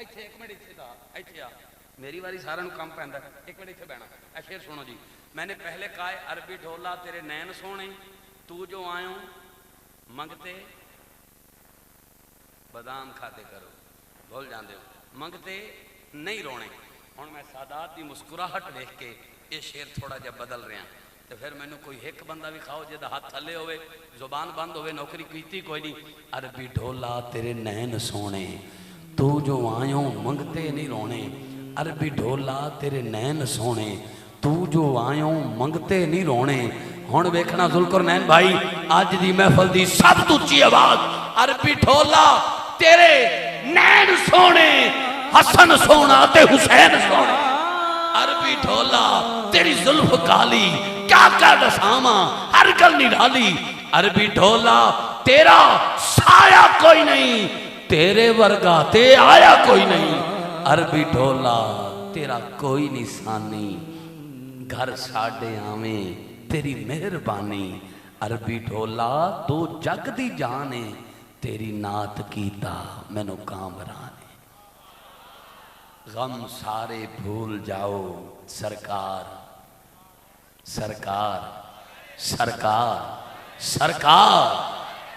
ਇੱਥੇ ਇੱਕ ਮਿੰਟ ਇੱਥੇ ਦਾ ਇੱਥੇ ਆ ਮੇਰੀ ਵਾਰੀ ਸਾਰਿਆਂ ਨੂੰ ਕੰਮ ਪੈਂਦਾ ਇੱਕ ਮਿੰਟ ਇੱਥੇ ਬਹਿਣਾ ਇਹ ਸ਼ੇਰ ਸੁਣੋ ਜੀ मैंने पहले कहा है अरबी ढोला तेरे नैन सोने तू जो आयो मंगते बादाम खाते करो भूल जाते हो मंगते नहीं रोने हुण मैं सादात की मुस्कुराहट देख के ये शेर थोड़ा जिहा बदल रहा तो फिर मैनू कोई एक बंदा भी खाओ जिहदा हाथ थले होवे जुबान बंद होवे नौकरी कीती कोई नहीं अरबी ढोला तेरे नैन सोने तू जो आयो मंगते नहीं रोने अरबी ढोला तेरे नैन सोने तू जो आयो मंगते नहीं रोने हुण वेखना जुल्करनैन भाई अज दी महफिल दी सब तो उच्ची आवाज अरबी ढोला तेरे नैन सोने हसन सोना ते हुसैन सोने अरबी ढोला तेरी जुल्फ काली क्या क्या दसावा हर गल निराली अरबी ढोला तेरा साया कोई नहीं तेरे वर्गा ते आया कोई नहीं अरबी ढोला तेरा कोई निशानी घर साडे आवे तेरी मेहरबानी अरबी ढोला तू जग दी जाने तेरी नात कीता मैनू कामराने गम सारे भूल जाओ सरकार सरकार सरकार सरकार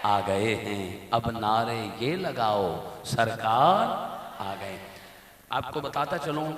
आ गए हैं अब नारे ये लगाओ सरकार आ गए आपको बताता चलूं